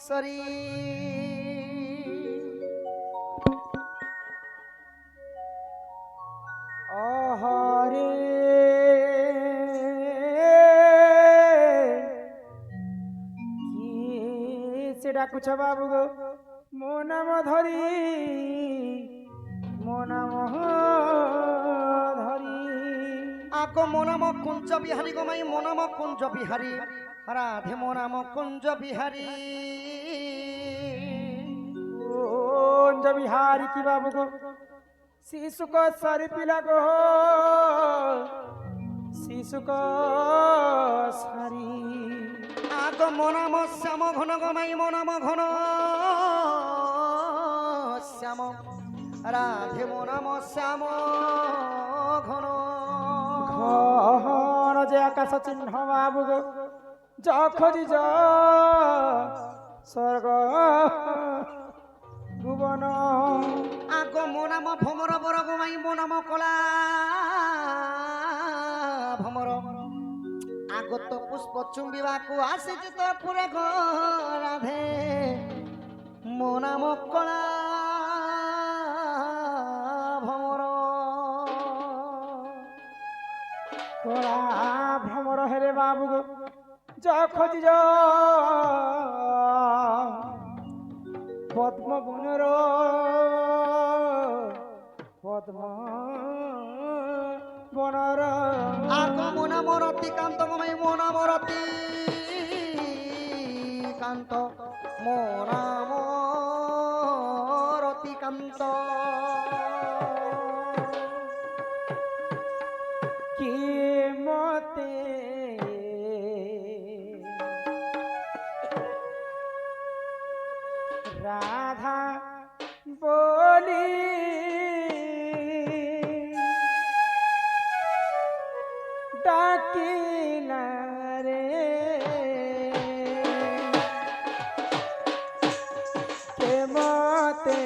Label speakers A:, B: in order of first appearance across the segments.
A: Sorry অহরে কি সে ডাকুছ বাবু গো মো নাম ধরি মো নাম ধরি আকো মো নাম কুঞ্জ বিহারী গো মাই মো নাম কুঞ্জ বিহারী রাধে মো নাম কুঞ্জ বিহারী কুঞ্জ বিহারী কি বাবু গো শিশু को सारी पिला गो शिशु को सारी आगो मोनाम श्याम घन गमाई मोनाम घन श्याम राधे मोनाम श्याम घन घन जे आकाश चिन्ह बाबू गो जा खोजी जा स्वर्ग भुवन आगो मो नाम भमर बर गोमाई मो नाम कला भमर आगो तो पुष्प चुंबिवा को आसे तो पूरा राधे मो नाम कला भमर कला भमर हेरे बाबू गो जा खोजी जा पद्म बनर पद्म बनर आगो मोना मरती कांत गमाई मोना मरती कांत मोना मरती कांत कि मते राधा बोली डाकिला रे के मते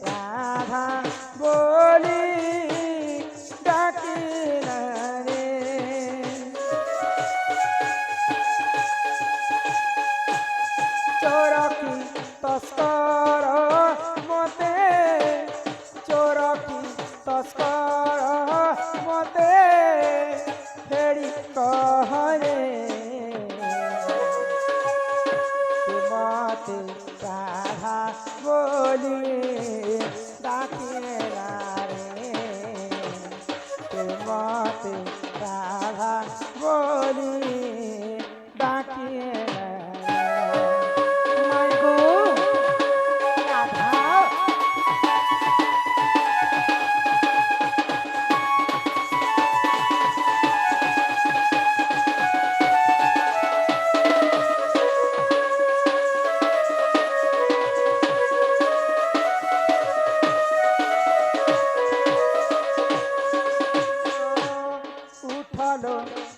A: राधा बोली डाकिला रे चोरकी तस्कर मते चोरकी तस्कर मते फेरी कहरे मते राधा बोली डाकेला रे मते राधा बोली डाकेला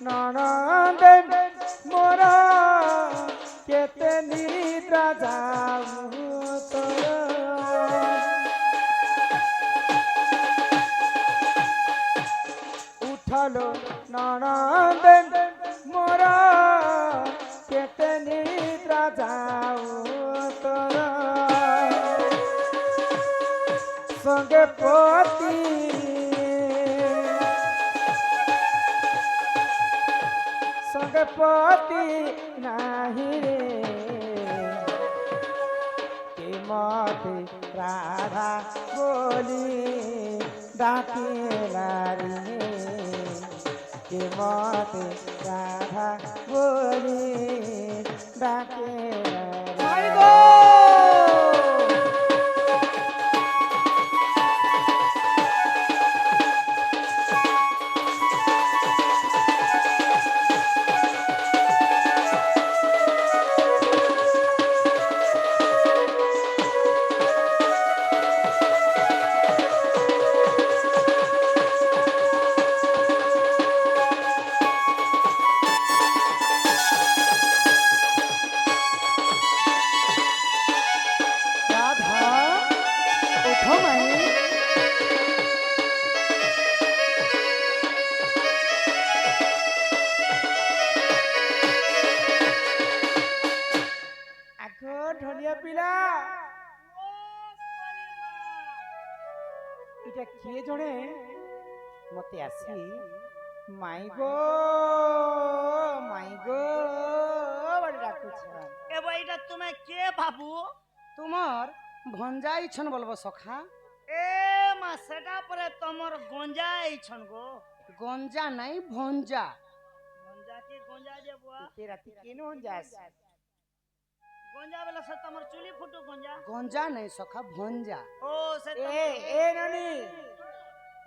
A: ननद मोरा केते निद्रा जाऊ तो उठलो ननद मोरा केते निद्रा जाऊ तो संगे पति संगपति नाही रे के मते राधा बोली डाकेला रे के मते राधा बोली डाकेला रे
B: ঢলিয়া পিলা এটা কে জনে মতে আসি মাই গো বড় ডাকুছ
C: এবার এটা তুমি কে বাবু?
A: তোমার ভঞ্জাই ছন বলবো সখা।
C: এ মা সেটা পরে তোমার গঞ্জা এইছন গো।
A: গঞ্জা নাই ভঞ্জা।
C: গঞ্জা কি গঞ্জা যে বুয়া?
B: তে রাতি কেন যাস
C: গঞ্জা বেলা সে তোমার চুলি ফুটু গঞ্জা।
A: গঞ্জা নাই সখা ভঞ্জা।
C: ও সে
B: এ নানি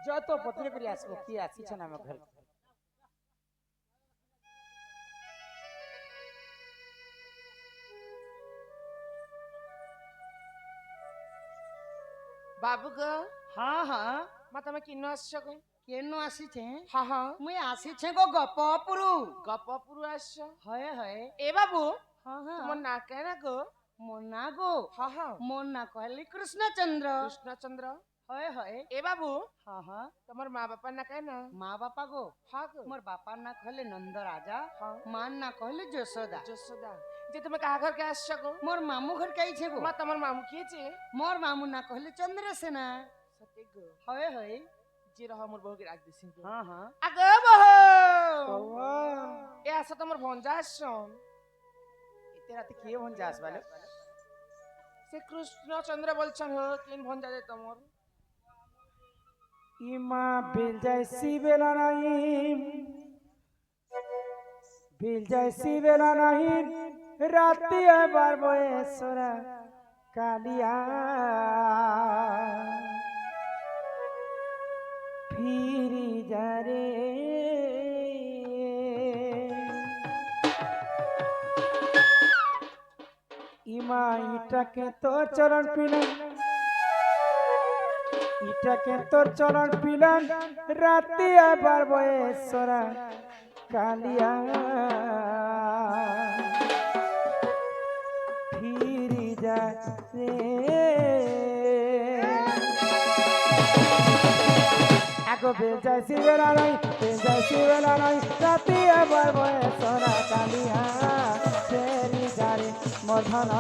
B: যত পত্র করে আসবো কি আসিছ না আমার ঘর বাবু গো
A: হ্যাঁ হ্যাঁ
B: মা তুমি কিন আসছ গো
A: কেন আসিছে?
B: হ্যাঁ হ্যাঁ
A: মুই আসিছে গো গপপুরু।
B: গপপুর আসছ
A: হয় হয়।
B: এ বাবু
A: হ্যাঁ
B: তোমার
A: হ্যাঁ
B: না কেন গো
A: মোর না গো
B: হ্যাঁ হ্যাঁ
A: মোর না কহলি কৃষ্ণচন্দ্র।
B: কৃষ্ণচন্দ্র
A: হয় হয়।
B: এ বাবু
A: হ্যাঁ হ্যাঁ
B: তোমার মা বাবার না কেন
A: মা বাপা গো
B: হ্যাঁ গো
A: মোর বাপার না কহলে নন্দ রাজা,
B: হ্যাঁ
A: মার না কহলে যশোদা।
B: যশোদা যে তুমি কাহা ঘর কে আসছ গো
A: মোর মামু ঘর কাইছে গো।
B: মা তোমার মামু কিয়েছে
A: মোর মামু না কহলে চন্দ্রসেনা।
B: সত্যি গো
A: হয় হয়।
B: যে রহ মোর বহুকে রাখ দিছি গো
A: হ্যাঁ হ্যাঁ
B: আগে বহু এ আসা তোমার ভঞ্জা আসছন এতে রাতে কে ভঞ্জা আসবালে সে কৃষ্ণচন্দ্র বলছন হো কিন ভঞ্জা দে তোমার ইমা বিল যাইছি বেলা নাই বিল যাইছি বেলা নাই রাতি আবার বয়সরা কালিয়া ফিরি যারে ইমা ইটাকে তোর চরণ পিলাম ইটাকে তোর চরণ পিলাম রাতে আবার বয়সরা কালিয়া ফিরি যা রে আগো বেজাইছি বেলা নাই বেজাইছি বেলা নাই রাতে আবার বয়সরা কালিয়া ফেরি যারে মধন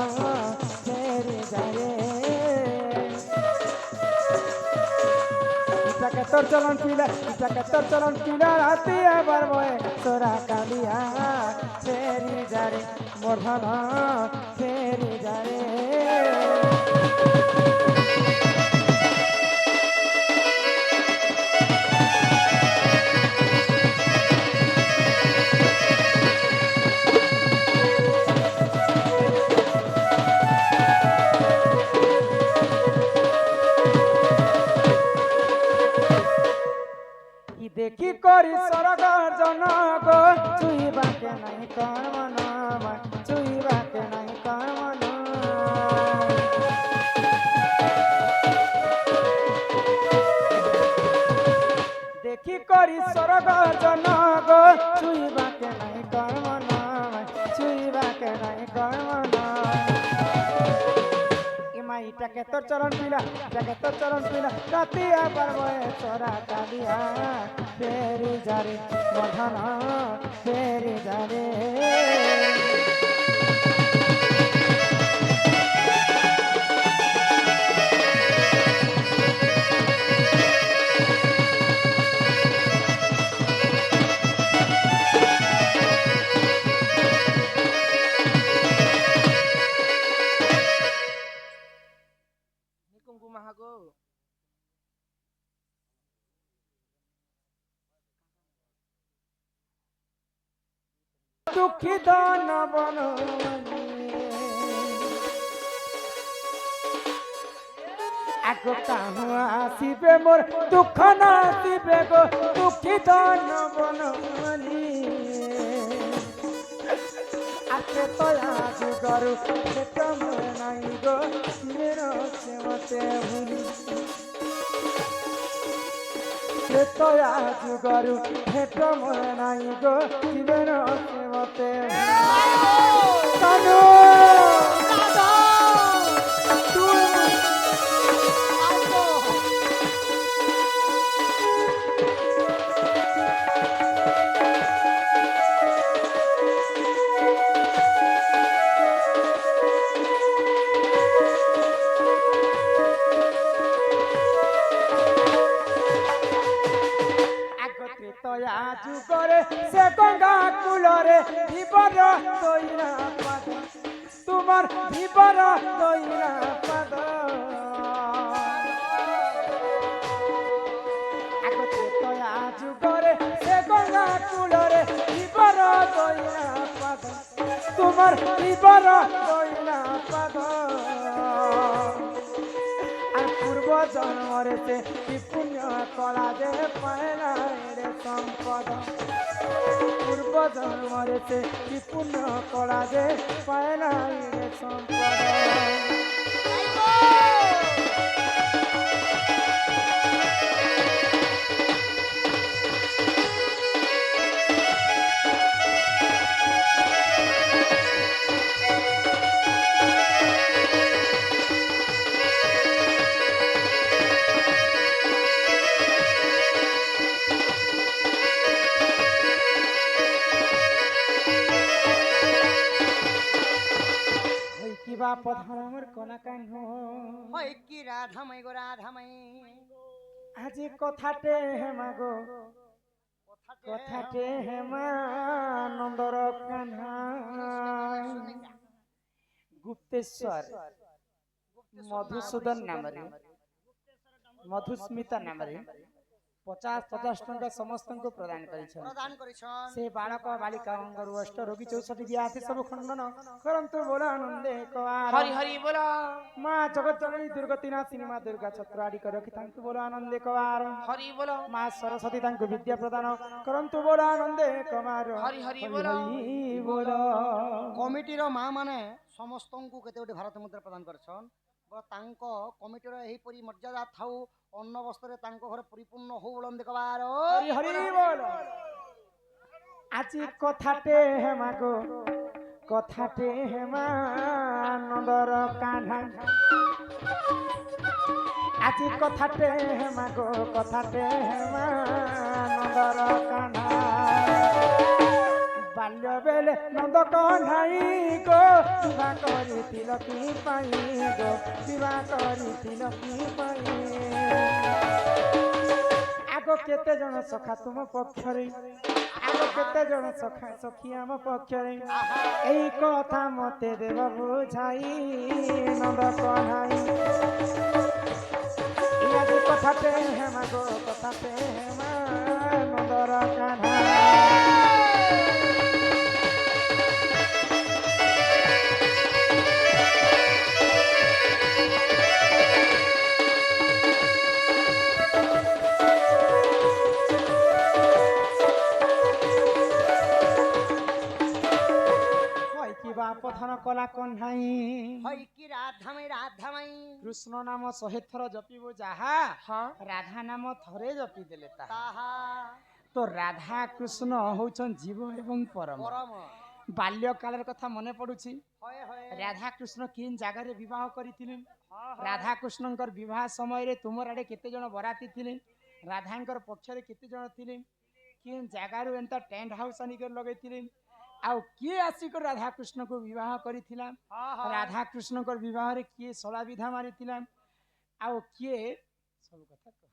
B: ফেরি যারে ইটাকে তোর চলন পিলা ইটাকে তোর চলন পিলা রাতে আবার বয়সরা কালিয়া ফেরি যারে মধন ফেরি যারে দেখি করি সরগর জনক চুইবাকে নাই কর্মন চুইবাকে নাই কর্মন দেখি করি সরগর জনক চুইবাকে নাই কর্মন চুইবাকে নাই কর্মন ইটাকে তোর চরণ পিলা ইটাকে তোর চরণ পিলা রাতি আবার বয়সরা কালিয়া ফেরি যারে মধন ফেরি যারে দুঃখী দান বন আগো কাহু আসিবে মোর দুঃখ না আসিবে গো দুঃখী দান বন আকে তয়া যুগরু সেতম নাই গো মেরো সেমতে ভুলি তয়া যুগরু ভেট মরে নাই গো জীবন মতে কানু বিবর দইনা পাদ তোমার বিবর দইনা পাদ আগতে তয়া যুগরে সে গঙ্গা কূলরে বিবর দইনা পাদ তোমার বিবর দইনা পাদ আর পূর্ব জন্মরে সে কি পুণ্য কলা যে পায় না রে সম্পদ পূর্ব জন্মরে সে কি পুণ্য কলা যে পায় না রে সম্পদ কিবা পধামর কনা কান
A: হয় কি রাধামাই গো রাধামাই
B: আজি কথাতে হেমা গো কথাতে হেমা নন্দর কান্হা গুপ্তেশ্বর মধুসূদন নামরে মধুস্মিতা নামরে 50 ଟଙ୍କା ସମସ୍ତଙ୍କୁ ପ୍ରଦାନ କରିଛନ୍ତି
A: প্রদান করিছন
B: ସେ ବାଳକ ବାଳିକାଙ୍କର ଅଷ୍ଟ ରୋଗୀ 64 ବ୍ୟାଧି ସବୁ ଖଣ୍ଡନ କରନ୍ତୁ ବୋଲ ଆନନ୍ଦେ କବାର
C: হরি হরি বল
B: ମା ଜଗତ ଜନନୀ ଦୁର୍ଗତି ନାଶିନୀ ମା ଦୁର୍ଗା ଛତ୍ର ଆଡ଼ିକ ରଖି ତାଙ୍କୁ ବୋଲ ଆନନ୍ଦେ କବାର
C: হরি বল
B: ମା ସରସ୍ୱତୀ ତାଙ୍କୁ ବିଦ୍ୟା ପ୍ରଦାନ କରନ୍ତୁ ବୋଲ ଆନନ୍ଦେ କବାର
C: হরি হরি বল
B: ବୋଲ
A: কমিটির মা মানে সমস্তଙ୍କୁ কেতে গোটে ভারত মুদ্রা প্রদান করছন তাঙ্ক কমিটির এইপরি মর্যাদা থাউ অন্ন বস্ত্রে তাঙ্ক ঘরে পরিপূর্ণ হউ বলন দেখবার
B: হরি হরি ବୋଲ আজি কথাতে হেমা গো কথাতে হেমা নন্দর কান্হা আজি কথাতে হেমা গো কথাতে হেমা নন্দর কান্হা বাল্য বেলে নন্দ কন্হাই গো বিবাহ করিছিল কি পাই গো বিবাহ করিছিল কি পাই আগ কেতে জন সখা তুম পক্ষরে আগ কেতে জন সখা সখী আম পক্ষরে এই কথা মতে দেব বুঝাই নন্দ কন্হাই ইয়াদি কথাতে হেমা গো কথাতে হেমা নন্দর কান্হা পথন কলা কন্হাই
A: হয় কি রাধামাই রাধামাই
B: কৃষ্ণ নাম 100 থর জপিব যাহা রাধা নাম থরে জপি দেলে তাহা
A: তাহা
B: তো রাধা কৃষ্ণ হউছন জীব এবং পরম
A: পরম
B: বাল্যকালের কথা মনে পড়ুছি
A: হয় হয়
B: রাধা কৃষ্ণ কিন জায়গায় বিবাহ করিथिले রাধা কৃষ্ণঙ্কর বিবাহ সময়ে তুমর আড়ে কেতে জন বরাতি थिले রাধাঙ্কর পক্ষরে কেতে জন थिले কিন জায়গাରୁ এন্তা টেন্ট হাউস আনিकर लगेथिले आउ किए आसिक राधा कृष्ण को विवाह करिथिला राधा कृष्ण को विवाह रे किए सला विधा मारिथिला आउ किए सब कथा कह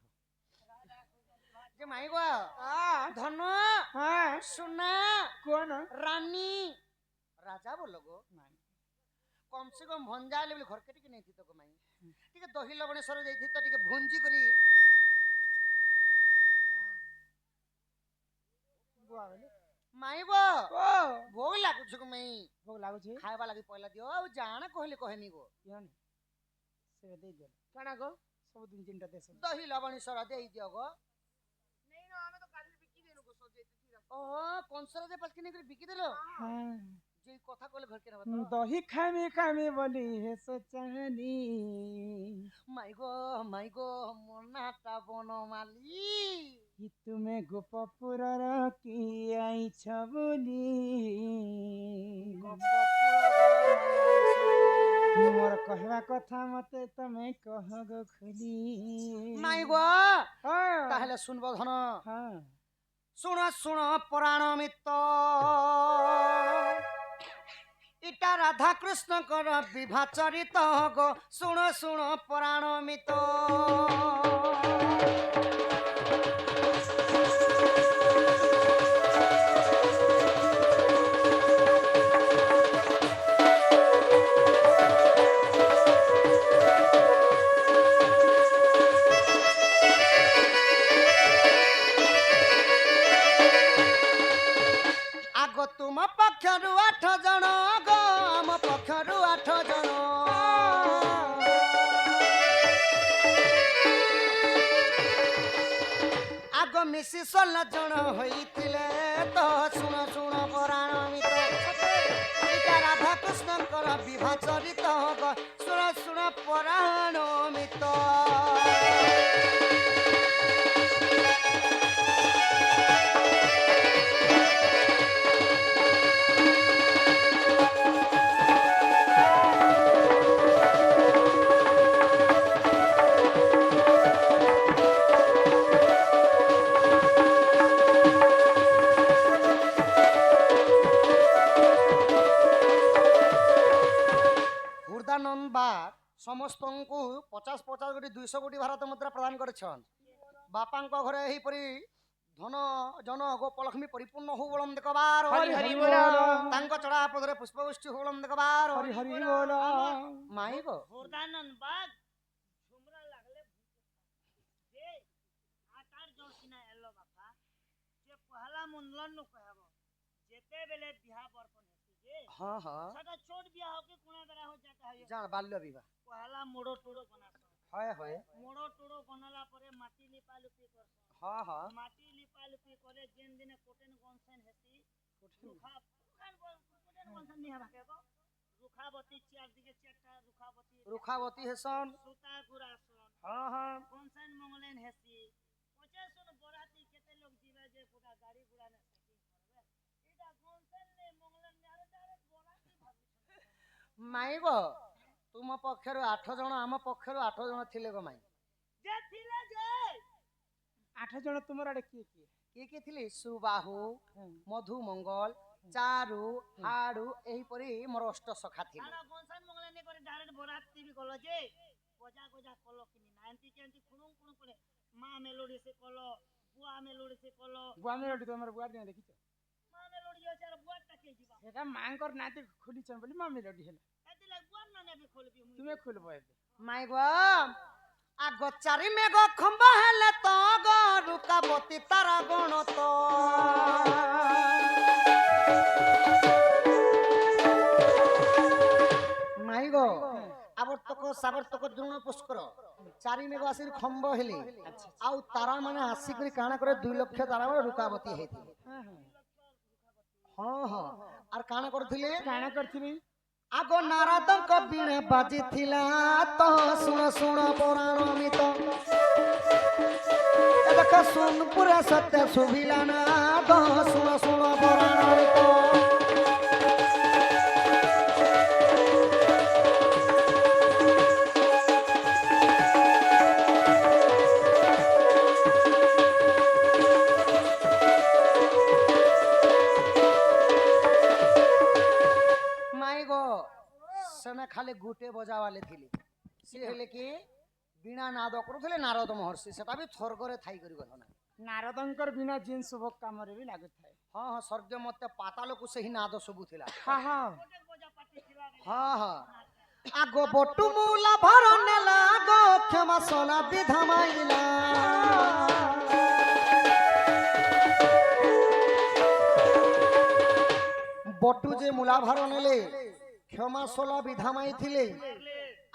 A: যে মাই গো ধন
B: हां
A: সোনা
B: কোন
A: রানী রাজা বলো গো কম সে কম ভঞ্জা আলে বলে ঘরকে টিকে নেই তো গো মাই টিকে দহি লবণেশ্বর যাইছি তো টিকে ভঞ্জি করি মাই গো ভোগ লাগুছ গো মাই
B: भोग लागुची
A: খাইবা লাগি পয়লা দিও আর জানা কইলে কহেনি গো
B: किन से दे दे काना गो सब दिन चिंता देस
A: দহি লবণেশ্বর দেই দিও গো
C: নেই না আমি তো কালি বিকি দেনু গো সজে
A: ও কনসর দে পালকি নেই করে বিকি দিলো
B: हां
A: যে কথা কইলে ঘরকে নেব
B: दही खामी खामी बोली है सोचनी
A: মাই গো মনাটা বনমালি
B: कि तुम्हें गोपपुर की आई छबुली मोर कहवा कथा मते तमे कह गो खुली
A: মাই গো
B: हां
A: তাহলে শুনবো ধন
B: हां
A: শুণ শুণ পুরাণ মিত্র ইটা রাধা কৃষ্ণকর বিবাহ চরিত গো শুণ শুণ পুরাণ মিত্র ମିଶି 16 ଜଣ ହୋଇଥିଲେ ତ ଶୁଣ ଶୁଣ ପରାଣ ମିତ ଏଇଟା ରାଧାକୃଷ୍ଣଙ୍କର ବିବାହ ଚରିତ ଶୁଣ ଶୁଣ ପରାଣ ମିତ ହୁର୍ଦାନନ୍ଦ ବାଗ ସମସ୍ତଙ୍କୁ 50 କୋଟି 200 କୋଟି ଭାରତ ମୁଦ୍ରା ପ୍ରଦାନ କରିଛନ୍ ବାପାଙ୍କ ଘରେ ଏହିପରି ଧନ ଜନ ଗୋପଲକ୍ଷ୍ମୀ ପରିପୂର୍ଣ୍ଣ ହଉ ବୋଲମ ଦେଖବାର
B: ହରି ହରି ବୋଲ
A: ତାଙ୍କ ଚଢା ପଦରେ ପୁଷ୍ପବୃଷ୍ଟି ହଉ ବୋଲମ ଦେଖବାର
B: ହରି ହରି ବୋଲ
A: ମାଇ গো
C: হুরদানন্দ বাগ ঝুমরা লাগলে যে আটার জন সিনা এলো বাপা যে পহলা মুন্ডন নু কহব যেতে বেলে বিয়া বর্পণ হেসি যে
A: হ্যাঁ হ্যাঁ
C: সেটা ছোট বিয়া হোক কোনা বেড়া হো যাতা হয়
A: জান বাল্য বিবাহ
C: পহলা মোড়ো টোড়ো বনাস
A: হয় হয়
C: মোড়ো টোড়ো বনালা পরে মাটি লিপালুপি করছ
A: হ্যাঁ হ্যাঁ
C: মাটি লিপালুপি করে যেন দিনে কোটেন গনসেন হেসি রুখা কোটেন গনসেন নিহা ভাকে গো রুখাবতী চারদিকে চারটা রুখাবতী
A: রুখাবতী হেসন
C: সুতা গুরাসন
A: হ্যাঁ হ্যাঁ
C: গনসেন মঙ্গলেন হেসি পচাশন বরাতি কেতে লোক দিবে যে পুরা গাড়ি গুড়া নে সেটিং করবে এটা গনসেন নে মঙ্গলেন নে আরে ডাইরেক্ট বরাতি ভাবি
A: মাই গো ତୁମ ପକ୍ଷରୁ 8 ଜଣ ଆମ ପକ୍ଷରୁ 8 ଜଣ ଥିଲେ ଗো ମାଇ
C: যে থিলে যে
B: 8 ଜଣ ତୁମର ଆଡେ କିଏ କିଏ
A: କିଏ ଥିଲେ ସୁବାହୁ ମଧୁ ମଙ୍ଗଲ ଚାରୁ ହାଡୁ ଏହିପରି ମୋର ଅଷ୍ଟ ସଖା ଥିଲେ
C: আরে গনসেন মঙ্গলেন নে করে ডাইরেক্ট বরাতি বি কলো যে গজা গজা কলো কিনি না এন্তি কেন্তি খুনুং খুনুং করে মা মেলোডি সে কলো বুয়া মেলোডি সে কলো
B: ଗୁଆମେରଟି ତମର ବୁଆ ଦିନ ଦେଖିଛ
C: মা মেলোডি আছে আর বুয়াটা কে ଯିବା
B: ସେଟା ମାଙ୍କର ନାତି ଖୋଲିଛନ୍ ବୋଲି ମାମେରଟି ହେଲା
C: এতে লাগ বুয়ার না নেবে খলবি মুই
B: ତୁମେ ଖୋଲବ ଏବେ
A: ମାଇ ଗো ଆଗ ଚାରି ମେଘ ଖମ୍ବ ହେଲେ ତ ଗରୁକାବତୀ ତାରା ଗଣ ତ ମାଇ ଗো ଆବର୍ତ୍ତକ ସାବର୍ତ୍ତକ ଦ୍ରୋଣ ପୁଷ୍କର ଚାରି ମେଘ ଆସିକି ଖମ୍ବ ହେଲେ ଆଉ ତାରା ମାନେ ଆସିକରି କାଣା করে 2 ଲକ୍ଷ ତାରା ମାନେ ରୁକାବତୀ ହେଇଥିଲେ ହଁ ହଁ আর କାଣା କରୁଥିଲେ
B: କାଣା କରିଥିଲି
A: ଆଗ ନାରଦଙ୍କ ବୀଣା ବାଜିଥିଲା ତ ଶୁଣ ଶୁଣ ପରାଣ ମିତ ଦେଖ ଶୁଣ ପୁରା ସତ୍ୟ ଶୁଭିଲା ନା ତ ଶୁଣ ଶୁଣ ପରାଣ ମିତ ମାଇ ଗো ସେନେ ଖାଲି ଗୁଟେ ବଜାବାଲେ ଥିଲେ ସେ ହେଲେ କି ବିନା ନାଦ କରୁଥିଲେ ନାରଦ ମହର୍ଷି ସେଟା ବି ସ୍ୱର୍ଗରେ ଥାଇ କରି ଗଲ ନା
B: ନାରଦଙ୍କର ବିନା ଜିନ୍ ଶୁଭ କାମରେ ବି ଲାଗୁଥାଏ
A: ହଁ ହଁ ସ୍ୱର୍ଗ ମତେ ପାତାଳକୁ ସେହି ନାଦ ସବୁ ଥିଲା
B: ହଁ ହଁ
C: গোটে গজা পাটি ছিল রে
A: ହଁ ହଁ ଆଗ ବଟୁ ମୂଲା ଭର ନେଲା ଗো କ୍ଷମା ସଲା ବିଧା ମାଇଲା ବଟୁ ଯେ ମୂଲା ଭାର ନେଲେ କ୍ଷମା ସଲା ବିଧା ମାଇଥିଲେ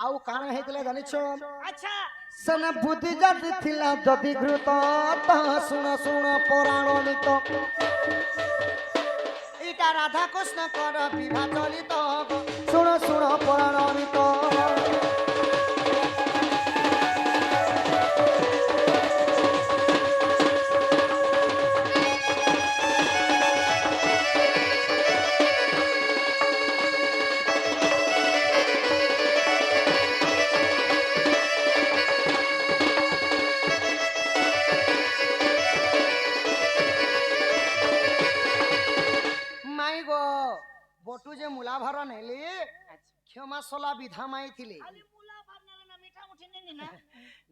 A: ଆଉ କାଣା ହେଇଥିଲା ଜାଣିଛ
C: আচ্ছা
A: ସେନେ ବୁଦ୍ଧି ଯଦି ଥିଲା ଯଦି ଘୃତ ତ ଶୁଣ ଶୁଣ ପୌରାଣିତ ଏଇଟା ରାଧାକୃଷ୍ଣଙ୍କର ବିବାହ ଚଳିତ ଶୁଣ ଶୁଣ ପୌରାଣିତ ମାଇ ଗো বটু যে মূলা ভার নেলে ক্ষমা সলা বিধা মাইଥିଲେ
C: খালি মুলা ভাত নেলে না মিঠা মুঠি নেনি না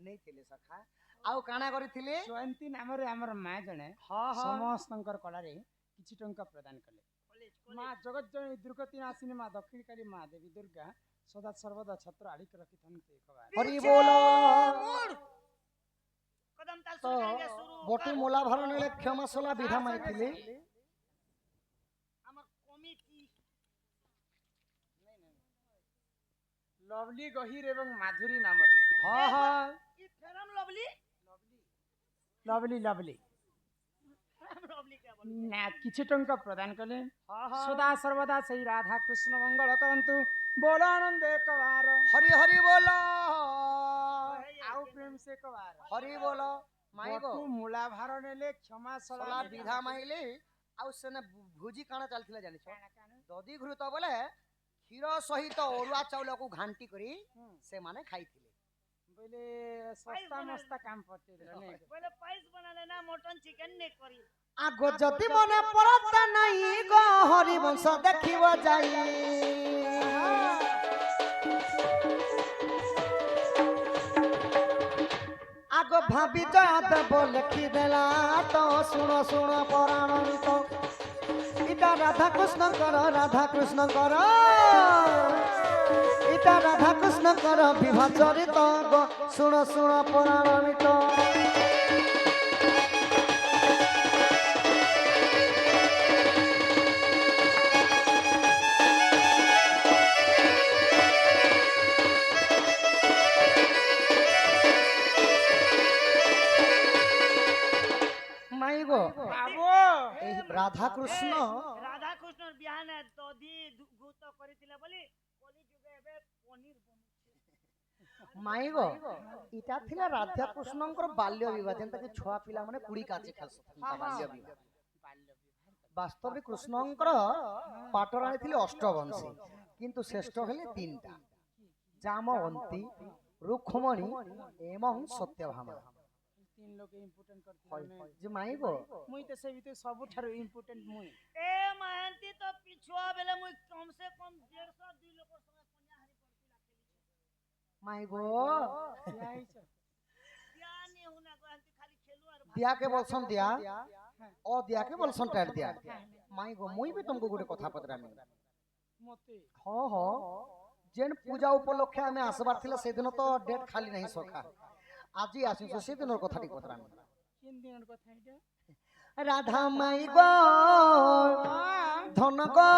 A: ନେଇଥିଲେ ସଖା ଆଉ କାଣା କରିଥିଲେ
B: ଜୟନ୍ତୀ ନାମରେ ଆମର ମା ଜଣେ
A: ହଁ ହଁ
B: ସମସ୍ତଙ୍କର କଳାରେ କିଛି ଟଙ୍କା ପ୍ରଦାନ କଲେ
C: কলেজ
B: ମା ଜଗତଜନନୀ ଦୁର୍ଗତି ନାସିନୀ ମା ଦକ୍ଷିଣକାଳୀ ମା ଦେବୀ ଦୁର୍ଗା ସଦା ସର୍ବଦା ଛତ୍ର ଆଡ଼ିକି ରଖିଥାନ୍ତି ଏକବାର
A: হরি বল
C: কদম তাল
A: তো
C: সুরকাঙ্গে শুরু
A: বটু মূলা ভার নেলে ক্ষমা সলা বিধা মাইଥିଲେ
C: আমার কমিটি
B: ଲଭଲି ଗହିର ଏବଂ ମାଧୁରୀ ନାମରେ
A: ହଁ ହଁ
C: ই ফেরাম লবলি
B: ଲଭଲି ଲଭଲି না কিছু টঙ্কা প্রদান কলে
C: হ্যাঁ হ্যাঁ
B: সদা সর্বদা সেই রাধা কৃষ্ণ মঙ্গল করন্তু বল আনন্দে কবার
A: হরি হরি বল
B: আউ প্রেম সে কবার
A: হরি বল মাইগো
B: বটু মূলা ভার নেলে ক্ষমা
A: সলা
B: সলা
A: বিধা মাইলি ଆଉ ସେନେ ଭୋଜି କାଣା ଚାଲିଥିଲା ଜାଣିଛ ଦଧି ଘୃତ ବୋଲେ କ୍ଷୀର ସହିତ ଅରୁଆ ଚାଉଳକୁ ଘାଣ୍ଟି କରି ସେମାନେ ଖାଇଥିଲେ
B: বলে সস্তা মস্তা কাম করতে দিল নে
C: पहले पाइस बनाले ना मटन चिकन ने करी
A: আগ যদি মনে পড়তা নাই গো হরিবংশ দেখিব যাই আগ ভাবি দেব লেখি দেলা তো শুণ শুণ পরাণিত ইটা রাধা কৃষ্ণ কর ইটা রাধা কৃষ্ণ কর বিবাহ চরিত গো শুণ শুণ পরাণিত মাইগো
B: বাবু
A: এই রাধা কৃষ্ণ
C: राधा कृष्ण बिहान दधी गुत करितिले बोली कली जुगे एबे पनीर बनुछे
A: ମାଇଗୋ ଇଟା ଥିଲା ରାଧା କୃଷ୍ଣଙ୍କର ବାଲ୍ୟ ବିବାହ ଯେନ୍ତା କି ଛୁଆ ପିଲା ମାନେ କୁଡି କାଚି ଖେଲସନ୍ ବାଲ୍ୟ ବିବାହ ବାସ୍ତବରେ କୃଷ୍ଣଙ୍କର ପାଟରାଣୀ ଥିଲେ ଅଷ୍ଟବଂଶୀ କିନ୍ତୁ ଶ୍ରେଷ୍ଠ ହେଲେ ତିନିଟା ଜାମବନ୍ତୀ ରୁକ୍ମଣୀ ଏବଂ ସତ୍ୟଭାମା
B: তিন লোক ইম্পর্টেন্ট করতে
A: যে মাইগো
B: মুই তো সেই ভিতরে সবুঠারু ইম্পর্টেন্ট মুই
C: ए महंती तो पिछुआ बेले मुई कम से कम 150 2 लोग संगे कन्या हरि पड़ती
A: মাইগো
C: बिया नहीं होना गहंती खाली खेलू और
A: দিয়া কে বলছন দিয়া ও দিয়া কে বলছন টার দিয়া মাইগো মুই বি তুমকো গোটে কথা পতরামি
B: মতে
A: হ হ যেন পূজা উপলক্ষে আমি আসবার ছিল সেদিন তো ডেট খালি নাই সখা আজি আসিছো সেদিনের কথাটি পতরামি
B: তিন দিনের কথা এটা
A: রাধা মাইগো ধন গো